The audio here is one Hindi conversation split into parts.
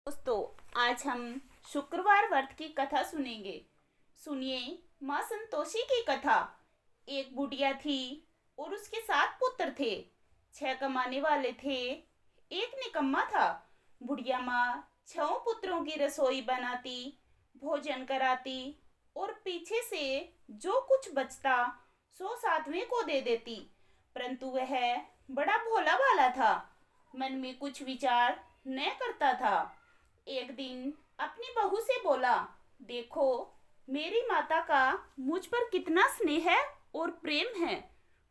दोस्तों, आज हम शुक्रवार व्रत की कथा सुनेंगे। सुनिए माँ संतोषी की कथा। एक बुढ़िया थी और उसके 7 पुत्र थे। 6 कमाने वाले थे, एक निकम्मा था। बुढ़िया माँ 6 पुत्रों की रसोई बनाती, भोजन कराती और पीछे से जो कुछ बचता सो 7वें को दे देती। परंतु वह बड़ा भोला भाला था, मन में कुछ विचार न करता था। एक दिन अपनी बहू से बोला, देखो मेरी माता का मुझ पर कितना स्नेह है और प्रेम है।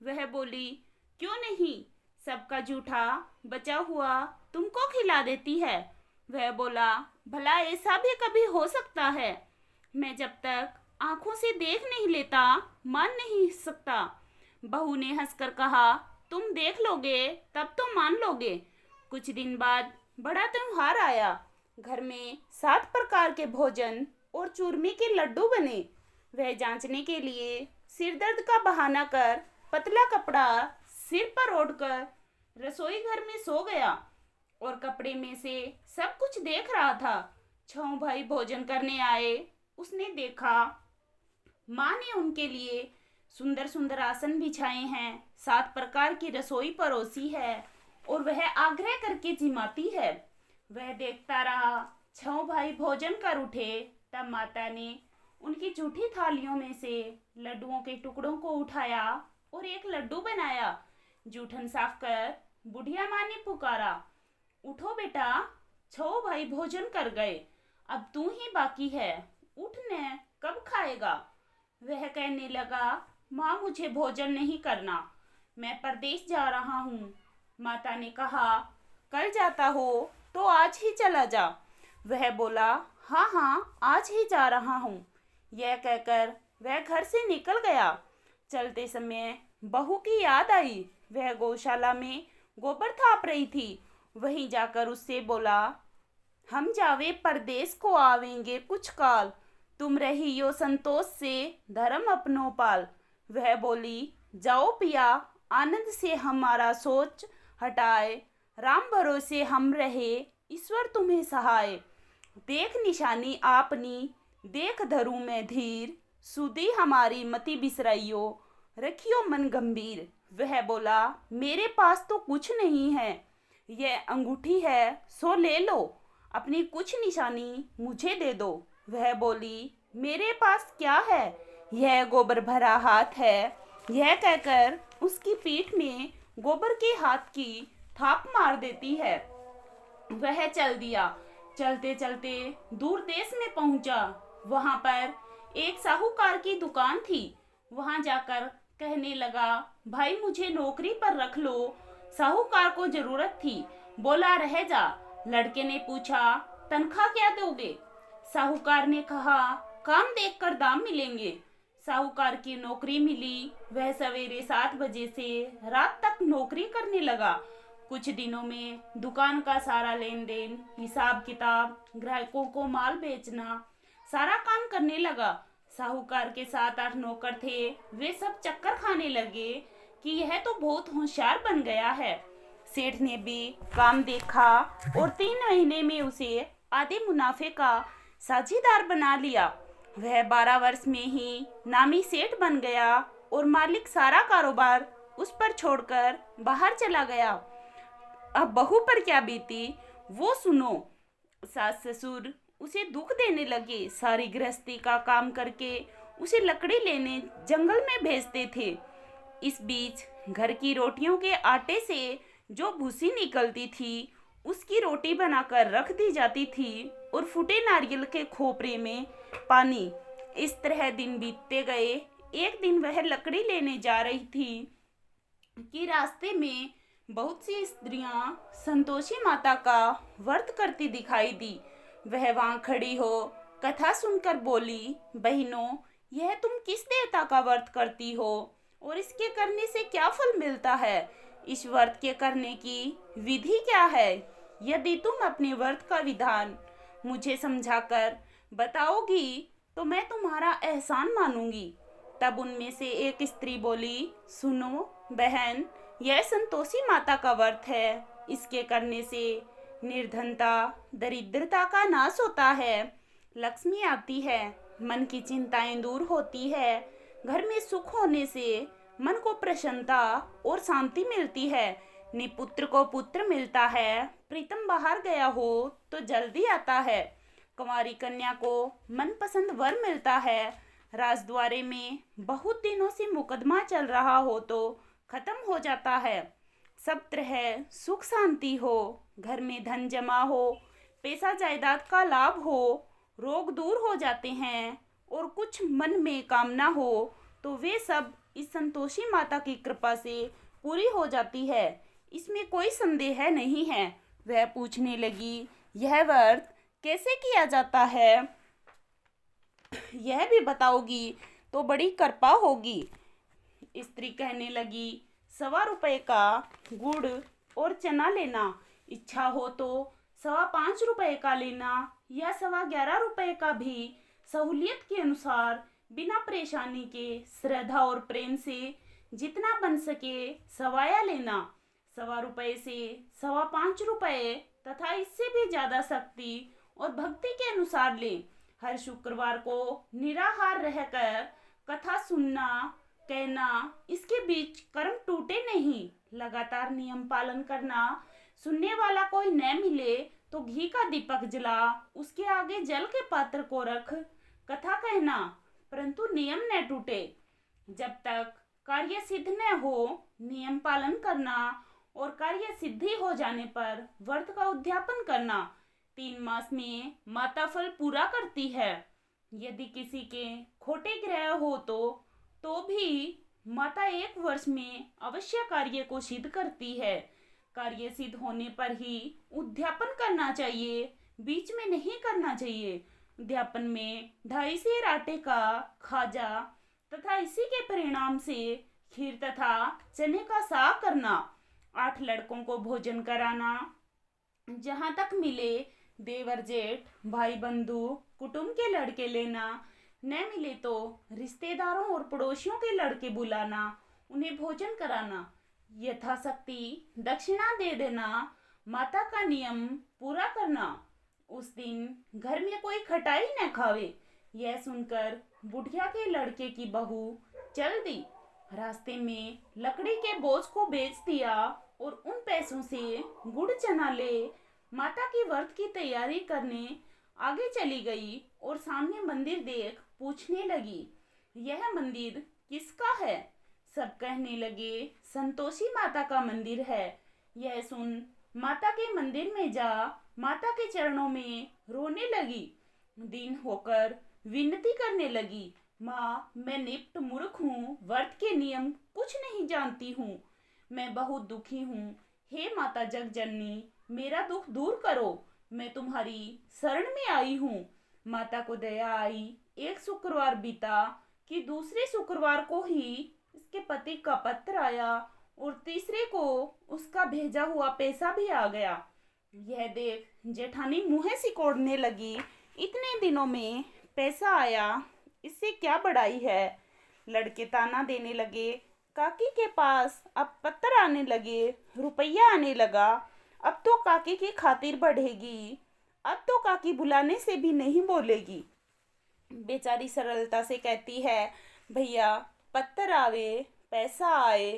वह बोली, क्यों नहीं, सबका जूठा बचा हुआ तुमको खिला देती है। वह बोला, भला ऐसा भी कभी हो सकता है? मैं जब तक आंखों से देख नहीं लेता मान नहीं सकता। बहू ने हंसकर कहा, तुम देख लोगे तब तो मान लोगे। कुछ दिन बाद बड़ा त्योहार आया। घर में 7 प्रकार के भोजन और चूरमे के लड्डू बने। वह जांचने के लिए सिर दर्द का बहाना कर पतला कपड़ा सिर पर ओढ़कर रसोई घर में सो गया और कपड़े में से सब कुछ देख रहा था। 6 भाई भोजन करने आए। उसने देखा माँ ने उनके लिए सुंदर सुंदर आसन बिछाए हैं, 7 प्रकार की रसोई परोसी है और वह आग्रह करके जिमाती है। वह देखता रहा। 6 भाई भोजन कर उठे। तब माता ने उनकी जूठी थालियों में से लड्डुओं के टुकड़ों को उठाया और एक लड्डू बनाया। जूठन साफ कर बुढ़िया माँ ने पुकारा, उठो बेटा, 6 भाई भोजन कर गए, अब तू ही बाकी है, उठ न, कब खाएगा? वह कहने लगा, माँ मुझे भोजन नहीं करना, मैं परदेश जा रहा हूँ। माता ने कहा, कल जाता हो तो आज ही चला जा। वह बोला, हाँ हाँ आज ही जा रहा हूँ। यह कहकर वह घर से निकल गया। चलते समय बहू की याद आई। वह गौशाला में गोबर थाप रही थी। वहीं जाकर उससे बोला, हम जावे परदेश को आवेंगे कुछ काल, तुम रहियो संतोष से धर्म अपनो पाल। वह बोली, जाओ पिया, आनंद से हमारा सोच हटाए, राम भरोसे हम रहे, ईश्वर तुम्हें सहाय। देख निशानी आपनी, देख धरू में धीर, सुधी हमारी मति बिसराइयो, रखियो मन गंभीर। वह बोला, मेरे पास तो कुछ नहीं है, यह अंगूठी है सो ले लो, अपनी कुछ निशानी मुझे दे दो। वह बोली, मेरे पास क्या है, यह गोबर भरा हाथ है। यह कहकर उसकी पीठ में गोबर के हाथ की थाप मार देती है। वह चल दिया। चलते चलते दूर देश में पहुंचा। वहां पर एक साहूकार की दुकान थी। वहां जाकर कहने लगा, भाई मुझे नौकरी पर रख लो, साहूकार को जरूरत थी। बोला, रह जा। लड़के ने पूछा, तनख्वाह क्या दोगे? साहूकार ने कहा, काम देखकर दाम मिलेंगे। साहूकार की नौकरी मिली। वह सवेरे 7 बजे से रात तक नौकरी करने लगा। कुछ दिनों में दुकान का सारा लेन देन, हिसाब किताब, ग्राहकों को माल बेचना, सारा काम करने लगा। साहूकार के 7-8 नौकर थे। वे सब चक्कर खाने लगे कि यह तो बहुत होशियार बन गया है। सेठ ने भी काम देखा और 3 महीने में उसे आधे मुनाफे का साझीदार बना लिया। वह 12 वर्ष में ही नामी सेठ बन गया और मालिक सारा कारोबार उस पर छोड़कर बाहर चला गया। अब बहू पर क्या बीती वो सुनो। सास ससुर उसे दुख देने लगे। सारी गृहस्थी का काम करके उसे लकड़ी लेने जंगल में भेजते थे। इस बीच घर की रोटियों के आटे से जो भूसी निकलती थी उसकी रोटी बनाकर रख दी जाती थी और फूटे नारियल के खोपरे में पानी। इस तरह दिन बीतते गए। एक दिन वह लकड़ी लेने जा रही थी कि रास्ते में बहुत सी स्त्रियां संतोषी माता का व्रत करती दिखाई दी। वह वहां खड़ी हो कथा सुनकर बोली, बहनों, यह तुम किस देवता का व्रत करती हो और इसके करने से क्या फल मिलता है? इस व्रत के करने की विधि क्या है? यदि तुम अपने व्रत का विधान मुझे समझाकर बताओगी तो मैं तुम्हारा एहसान मानूंगी। तब उनमें से एक स्त्री बोली, सुनो बहन, यह संतोषी माता का व्रत है। इसके करने से निर्धनता दरिद्रता का नाश होता है, लक्ष्मी आती है, मन की चिंताएं दूर होती है, घर में सुख होने से मन को प्रसन्नता और शांति मिलती है। निपुत्र को पुत्र मिलता है, प्रीतम बाहर गया हो तो जल्दी आता है। कुंवारी कन्या को मनपसंद वर मिलता है। राजद्वारे में बहुत दिनों से मुकदमा चल रहा हो तो खत्म हो जाता है। सब तरह सुख शांति हो, घर में धन जमा हो, पैसा जायदाद का लाभ हो, रोग दूर हो जाते हैं और कुछ मन में कामना हो तो वे सब इस संतोषी माता की कृपा से पूरी हो जाती है। इसमें कोई संदेह नहीं है। वह पूछने लगी, यह व्रत कैसे किया जाता है, यह भी बताओगी तो बड़ी कृपा होगी। स्त्री कहने लगी, 1.25 का गुड़ और चना लेना, इच्छा हो तो 5.25 का लेना या 11.25 का भी, सहूलियत के अनुसार बिना परेशानी के श्रद्धा और प्रेम से जितना बन सके सवाया लेना। 1.25 से 5.25 तथा इससे भी ज्यादा शक्ति और भक्ति के अनुसार ले। हर शुक्रवार को निराहार रहकर कथा सुनना कहना, इसके बीच कर्म टूटे नहीं। लगातार नियम पालन करना। सुनने वाला कोई न मिले तो घी का दीपक जला उसके आगे जल के पात्र को रख कथा कहना, परंतु नियम न टूटे। जब तक कार्य सिद्ध न हो नियम पालन करना और कार्य सिद्धि हो जाने पर व्रत का उद्यापन करना। 3 मास में माता फल पूरा करती है। यदि किसी के खोटे ग्रह हो तो भी माता 1 वर्ष में अवश्य कार्य को सिद्ध करती है। कार्य सिद्ध होने पर ही उद्यापन करना चाहिए, बीच में नहीं करना चाहिए। उद्यापन में 2.5 सेर आटे का खाजा तथा इसी के परिणाम से खीर तथा चने का साग करना। 8 लड़कों को भोजन कराना। जहाँ तक मिले देवर जेठ भाई बंधु कुटुंब के लड़के लेना, न मिले तो रिश्तेदारों और पड़ोसियों के लड़के बुलाना, उन्हें भोजन कराना। यथाशक्ति दक्षिणा दे देना। माता का नियम पूरा करना। उस दिन घर में कोई खटाई न खावे। यह सुनकर बुढ़िया के लड़के की बहू चल दी। रास्ते में लकड़ी के बोझ को बेच दिया और उन पैसों से गुड़ चना ले माता की व्रत की तैयारी करने आगे चली गई और सामने मंदिर देख पूछने लगी, यह मंदिर किसका है? सब कहने लगे, संतोषी माता का मंदिर है। यह सुन माता के मंदिर में जा माता के चरणों में रोने लगी। दीन होकर विनती करने लगी, माँ मैं निप्त मूर्ख हूँ, व्रत के नियम कुछ नहीं जानती हूँ, मैं बहुत दुखी हूँ। हे माता जगजननी, मेरा दुख दूर करो, मैं तुम्हारी शरण में आई हूँ। माता को दया आई। 1 शुक्रवार बीता कि दूसरे शुक्रवार को ही इसके पति का पत्र आया और तीसरे को उसका भेजा हुआ पैसा भी आ गया। यह देख जेठानी मुँह सिकोड़ने लगी, इतने दिनों में पैसा आया, इससे क्या बड़ाई है। लड़के ताना देने लगे, काकी के पास अब पत्र आने लगे, रुपया आने लगा, अब तो काकी की खातिर बढ़ेगी, अब तो काकी बुलाने से भी नहीं बोलेगी। बेचारी सरलता से कहती है, भैया पत्थर आवे पैसा आए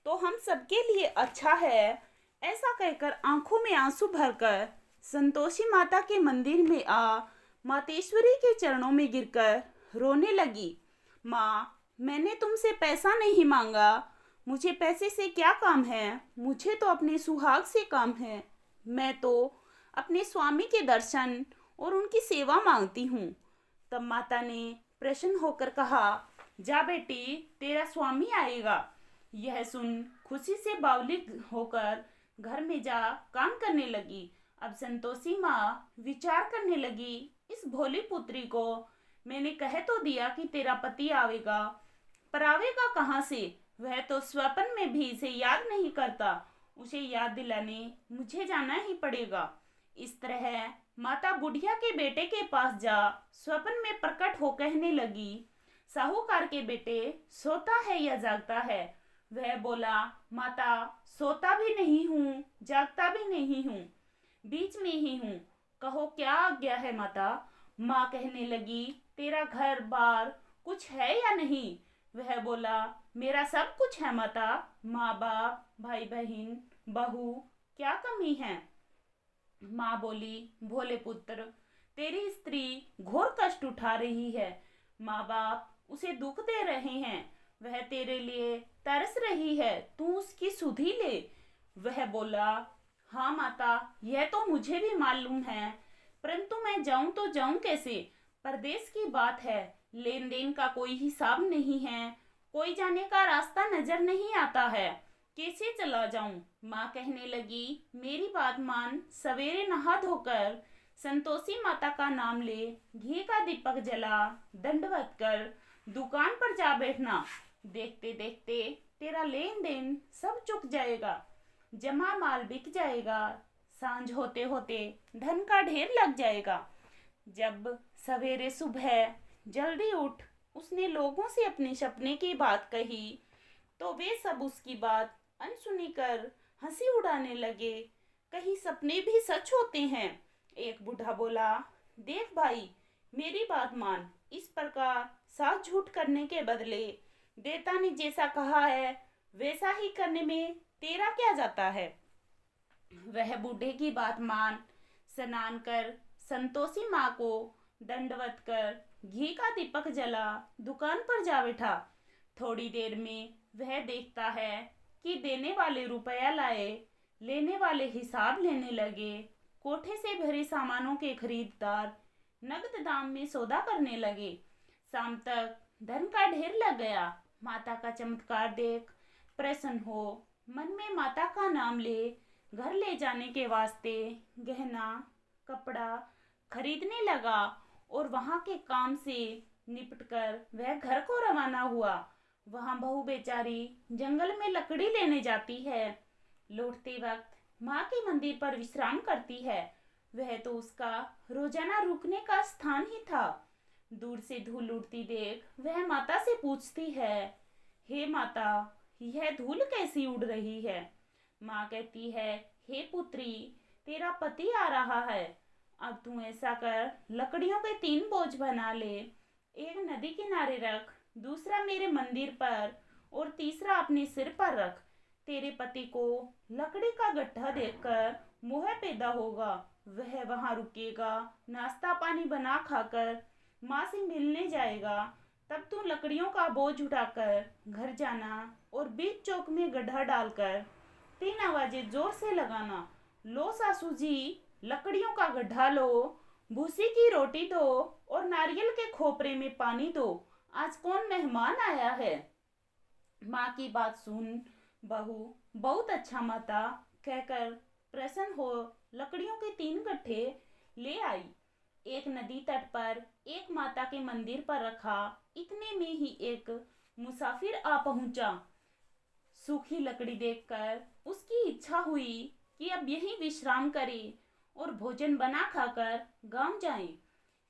तो हम सबके लिए अच्छा है। ऐसा कहकर आंखों में आंसू भरकर संतोषी माता के मंदिर में आ मातेश्वरी के चरणों में गिरकर रोने लगी। माँ मैंने तुमसे पैसा नहीं मांगा, मुझे पैसे से क्या काम है, मुझे तो अपने सुहाग से काम है। मैं तो अपने स्वामी के दर्शन और उनकी सेवा मांगती हूँ। तब माता ने प्रसन्न होकर कहा, जा बेटी तेरा स्वामी आएगा। यह सुन खुशी से बावली होकर घर में जा काम करने लगी। अब संतोषी माँ विचार करने लगी, इस भोली पुत्री को मैंने कह तो दिया कि तेरा पति आवेगा, पर आवेगा कहाँ से? वह तो स्वप्न में भी इसे याद नहीं करता, उसे याद दिलाने मुझे जाना ही पड़ेगा। इस तरह माता बुढ़िया के बेटे के पास जा स्वप्न में प्रकट हो कहने लगी, साहूकार के बेटे सोता है या जागता है? वह बोला, माता सोता भी नहीं हूँ जागता भी नहीं हूँ, बीच में ही हूँ, कहो क्या आज्ञा है माता। माँ कहने लगी, तेरा घर बार कुछ है या नहीं? वह बोला, मेरा सब कुछ है माता, माँ बाप भाई बहन बहू, क्या कमी है? माँ बोली, भोले पुत्र, तेरी स्त्री घोर कष्ट उठा रही है। माँ बाप उसे दुख दे रहे हैं, वह तेरे लिए तरस रही है, तू उसकी सुधि ले। वह बोला, हाँ माता, यह तो मुझे भी मालूम है, परंतु मैं जाऊं तो जाऊं कैसे? परदेश की बात है, लेन देन का कोई हिसाब नहीं है, कोई जाने का रास्ता नजर नहीं आता है, कैसे चला जाऊं? माँ कहने लगी, मेरी बात मान, सवेरे नहा धोकर संतोषी माता का नाम ले, घी का दीपक जला, दंडवत कर दुकान पर जा बैठना। देखते देखते तेरा लेन देन सब चुक जाएगा, जमा माल बिक जाएगा, सांझ होते होते धन का ढेर लग जाएगा। जब सवेरे सुबह जल्दी उठ उसने लोगों से अपने सपने की बात कही, तो वे सब उसकी बात अनसुनी कर हंसी उड़ाने लगे। कहीं सपने भी सच होते हैं। एक बूढ़ा बोला, देख भाई, मेरी बात मान, इस प्रकार साथ झूठ करने के बदले देवता ने जैसा कहा है वैसा ही करने में तेरा क्या जाता है? वह बूढ़े की बात मान स्नान कर संतोषी माँ को दंडवत कर घी का दीपक जला दुकान पर जा बैठा। थोड़ी देर में वह देखता है कि देने वाले रुपया लाए, लेने वाले हिसाब लेने लगे। कोठे से भरे सामानों के खरीदार नगद दाम में सौदा करने लगे। शाम तक धन का ढेर लग गया। माता का चमत्कार देख प्रसन्न हो मन में माता का नाम ले घर ले जाने के वास्ते गहना कपड़ा खरीदने लगा और वहां के काम से निपटकर वह घर को रवाना हुआ। वहां बहू बेचारी जंगल में लकड़ी लेने जाती है। लौटते वक्त माँ के मंदिर पर विश्राम करती है। वह तो उसका रोजाना रुकने का स्थान ही था। दूर से धूल उड़ती देख वह माता से पूछती है, हे माता, यह धूल कैसी उड़ रही है? माँ कहती है, हे पुत्री, तेरा पति आ रहा है। अब तू ऐसा कर, लकड़ियों के 3 बोझ बना ले, एक नदी किनारे रख, दूसरा मेरे मंदिर पर और तीसरा अपने सिर पर रख। तेरे पति को लकड़ी का गड्ढा देखकर मोह पैदा होगा, वह वहां रुकेगा, नाश्ता पानी बना खाकर माँ से मिलने जाएगा। तब तू लकड़ियों का बोझ उठाकर घर जाना और बीच चौक में गड्ढा डालकर 3 आवाजें जोर से लगाना, लो सासू जी, लकड़ियों का गड्ढा लो, भूसी की रोटी दो और नारियल के खोपरे में पानी दो, आज कौन मेहमान आया है? माँ की बात सुन बहू, बहुत अच्छा माता कहकर प्रसन्न हो लकड़ियों के 3 गड्ढे ले आई। एक नदी तट पर एक माता के मंदिर पर रखा। इतने में ही एक मुसाफिर आ पहुंचा। सूखी लकड़ी देखकर उसकी इच्छा हुई कि अब यहीं विश्राम करे और भोजन बना खाकर गांव जाए।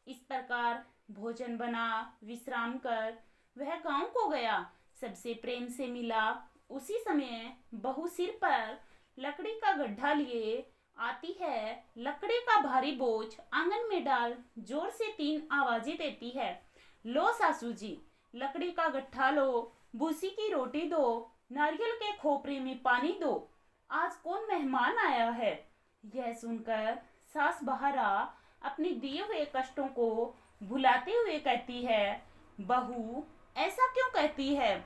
इस प्रकार भोजन बना विश्राम कर वह गांव को गया, सबसे प्रेम से मिला। उसी समय बहू सिर पर लकड़ी का गड्ढा लिए आती है। लकड़ी का भारी बोझ आंगन में डाल जोर से 3 आवाजें देती है, लो सासू जी, लकड़ी का गट्ठा लो, भूसी की रोटी दो, नारियल के खोपरे में पानी दो, आज कौन मेहमान आया है? यह सुनकर सास बहरा अपने दिए हुए कष्टों को भुलाते हुए कहती है, बहू, ऐसा क्यों कहती है?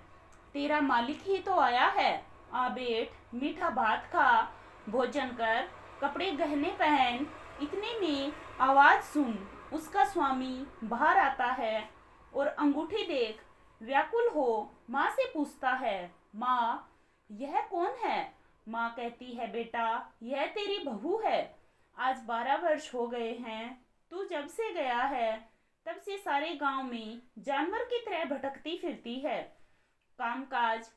तेरा मालिक ही तो आया है। आ बैठ, मीठा भात खा, भोजन कर, कपड़े गहने पहन। इतने में आवाज सुन उसका स्वामी बाहर आता है और अंगूठी देख व्याकुल हो माँ से पूछता है, माँ, यह कौन है? माँ कहती है, बेटा, यह तेरी बहू है। आज 12 वर्ष हो गए हैं, तू जब से गया है तब से सारे गांव में जानवर की तरह भटकती फिरती है, कामकाज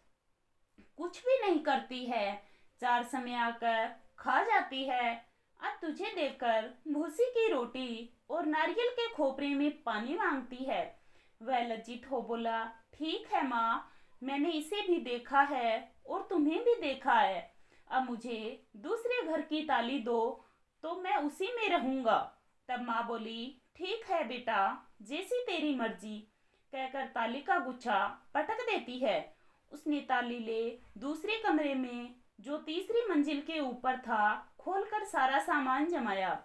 कुछ भी नहीं करती है, 4 समय आकर खा जाती है। अब तुझे देखकर भूसी की रोटी और नारियल के खोपरे में पानी मांगती है। वह लज्जित हो बोला, ठीक है माँ, मैंने इसे भी देखा है और तुम्हें भी देखा है। अब मुझे दूसरे घर की ताली दो, तो मैं उसी में रहूंगा। तब माँ बोली, ठीक है बेटा, जैसी तेरी मर्जी, कहकर ताली का गुच्छा पटक देती है। उसने ताली ले दूसरे कमरे में, जो तीसरी मंजिल के ऊपर था, खोलकर सारा सामान जमाया।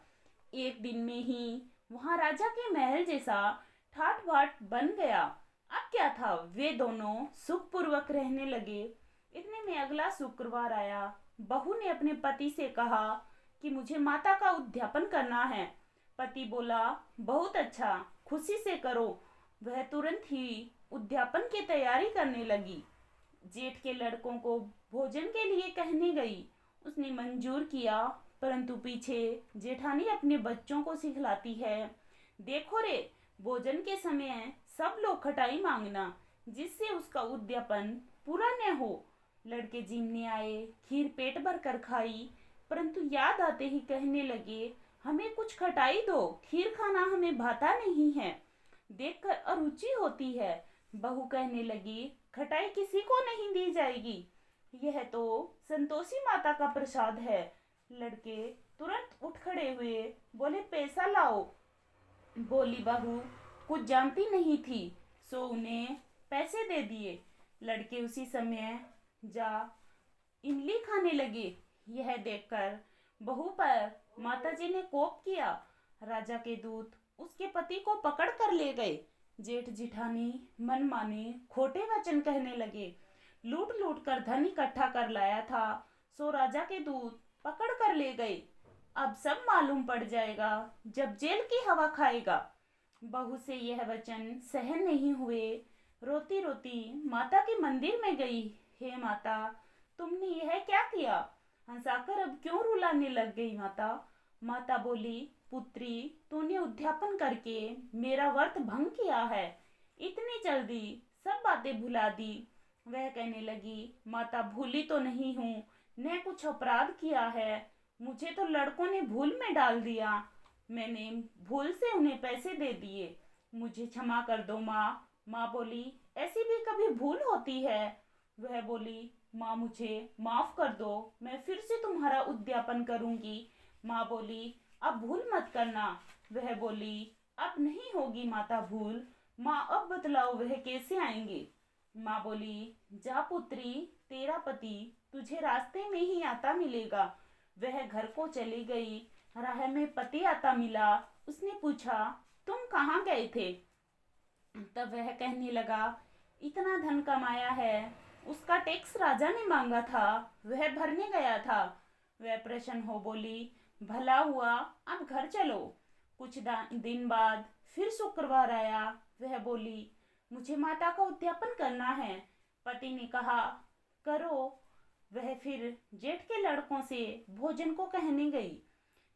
एक दिन में ही वहां राजा के महल जैसा ठाट बाट बन गया। अब क्या था, वे दोनों सुखपूर्वक रहने लगे। इतने में अगला शुक्रवार आया। बहू ने अपने पति से कहा कि मुझे माता का उद्यापन करना है। पति बोला, बहुत अच्छा, खुशी से करो। वह तुरंत ही उद्यापन की तैयारी करने लगी। जेठ के लड़कों को भोजन के लिए कहने गई। उसने मंजूर किया, परंतु पीछे जेठानी अपने बच्चों को सिखलाती है, देखो रे, भोजन के समय सब लोग खटाई मांगना, जिससे उसका उद्यापन पूरा न हो। लड़के जिमने आए, खीर पेट भर कर खाई, परंतु याद आते ही कहने लगे, हमें कुछ खटाई दो, खीर खाना हमें भाता नहीं है, देखकर अरुचि होती है। बहू कहने लगी, खटाई किसी को नहीं दी जाएगी, यह तो संतोषी माता का प्रसाद है। लड़के तुरंत उठ खड़े हुए, बोले, पैसा लाओ। बोली बहू, कुछ जानती नहीं थी, सो उन्हें पैसे दे दिए। लड़के उसी समय जा इमली खाने लगे। यह देखकर बहू पर माताजी ने कोप किया। राजा के दूत उसके पति को पकड़ कर ले गए। जेठ जिठानी मन माने खोटे वचन कहने लगे। लूट लूट कर धन इकट्ठा कर लाया था, सो राजा के दूत पकड़ कर ले गए। अब सब मालूम पड़ जाएगा जब जेल की हवा खाएगा। बहू से यह वचन सहन नहीं हुए। रोती रोती माता के मंदिर में गई। हे माता, तुमने यह क्या किया? हंसाकर अब क्यों रुलाने लग गई माता? माता बोली, पुत्री, तूने उद्यापन करके मेरा व्रत भंग किया है। इतनी जल्दी सब बातें भुला दी। वह कहने लगी, माता, भूली तो नहीं हूँ, न कुछ अपराध किया है। मुझे तो लड़कों ने भूल में डाल दिया। मैंने भूल से उन्हें पैसे दे दिए। मुझे क्षमा कर दो माँ। माँ बोली, ऐसी भी कभी भूल होती है? वह बोली, माँ, मुझे माफ कर दो, मैं फिर से तुम्हारा उद्यापन करूंगी। माँ बोली, अब भूल मत करना। वह बोली, अब नहीं होगी माता भूल। माँ, अब बतलाओ वह कैसे आएंगे? माँ बोली, जा पुत्री, तेरा पति तुझे रास्ते में ही आता मिलेगा। वह घर को चली गई। राह में पति आता मिला। उसने पूछा, तुम कहाँ गए थे? तब वह कहने लगा, इतना धन कमाया है, उसका टैक्स राजा ने मांगा था, वह भरने गया था। वह प्रसन्न हो बोली, भला हुआ, अब घर चलो। कुछ दिन बाद फिर शुक्रवार आया। वह बोली, मुझे माता का उद्यापन करना है। पति ने कहा, करो। वह फिर जेठ के लड़कों से भोजन को कहने गई।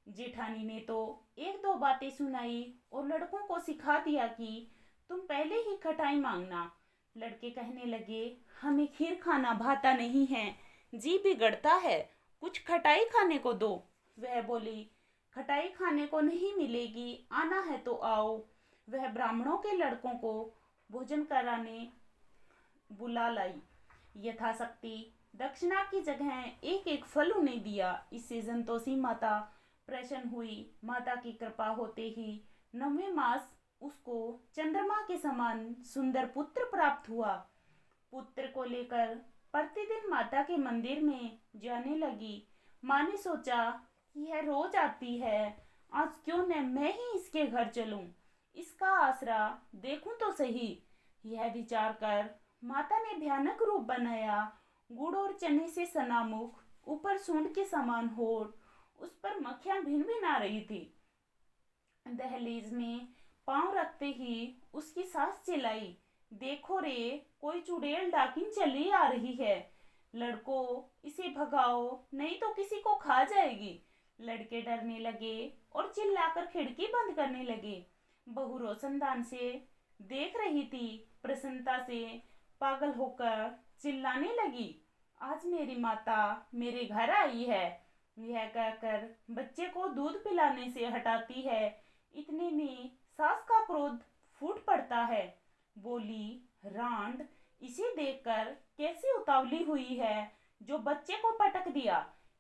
जेठानी ने तो एक दो बातें सुनाई और लड़कों को सिखा दिया कि तुम पहले ही खटाई मांगना। लड़के कहने लगे, हमें खीर खाना भाता नहीं है, जी बिगड़ता है, कुछ खटाई खाने को दो। वह बोली, खटाई खाने को नहीं मिलेगी, आना है तो आओ। वह ब्राह्मणों के लड़कों को भोजन कराने बुला लाई। यथाशक्ति दक्षिणा की जगह एक एक फल उन्हें दिया। इससे संतोषी माता प्रसन्न हुई। माता की कृपा होते ही 9वें मास उसको चंद्रमा के समान सुंदर पुत्र प्राप्त हुआ। पुत्र को लेकर प्रतिदिन माता के मंदिर में जाने लगी। माँ ने सोचा कि यह रोज आती है, आज क्यों न मैं ही इसके घर चलूं, इसका आसरा देखूं तो सही। यह विचार कर माता ने भयानक रूप बनाया। गुड़ और चने से सना मुख, ऊपर सूंड के समान होठ, उस पर मक्खियां भिन भिन आ रही थी। दहलीज में पांव रखते ही उसकी सांस चिल्लाई, देखो रे, कोई चुड़ैल डाकिन चली आ रही है। लड़कों, इसे भगाओ, नहीं तो किसी को खा जाएगी। लड़के डरने लगे और चिल्लाकर खिड़की बंद करने लगे। बहू रोशनदान से देख रही थी। प्रसन्नता से पागल होकर चिल्लाने लगी, आज मेरी माता मेरे घर आई है। यह कहकर बच्चे को दूध पिलाने से हटाती है। इतने में सास का क्रोध फूट पड़ता है। बोली, रांड, इसे देखकर कैसी उतावली हुई है जो बच्चे को पटक दिया।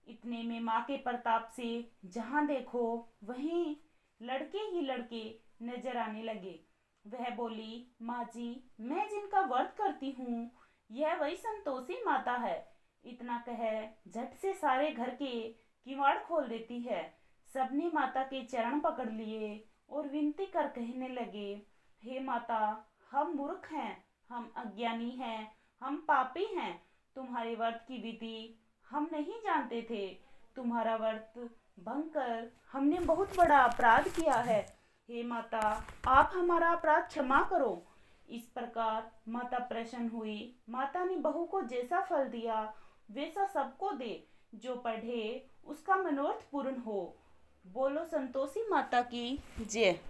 इतने में माँ के प्रताप से जहाँ देखो वहीं लड़के ही लड़के नजर आने लगे। वह बोली, माँ जी, मैं जिनका व्रत करती हूँ यह वही संतोषी माता है। इतना कह झट से सारे घर के किवाड़ खोल देती है। सबने माता के चरण पकड़ लिए और विनती कर कहने लगे, हे माता, हम मूर्ख हैं, हम अज्ञानी हैं, हम पापी हैं। तुम्हारे व्रत की विधि हम नहीं जानते थे। तुम्हारा व्रत भंग कर हमने बहुत बड़ा अपराध किया है। हे माता, आप हमारा अपराध क्षमा करो। इस प्रकार माता प्रसन्न हुई। माता ने बहू को जैसा फल दिया वैसा सबको दे। जो पढ़े उसका मनोरथ पूर्ण हो। बोलो संतोषी माता की जय।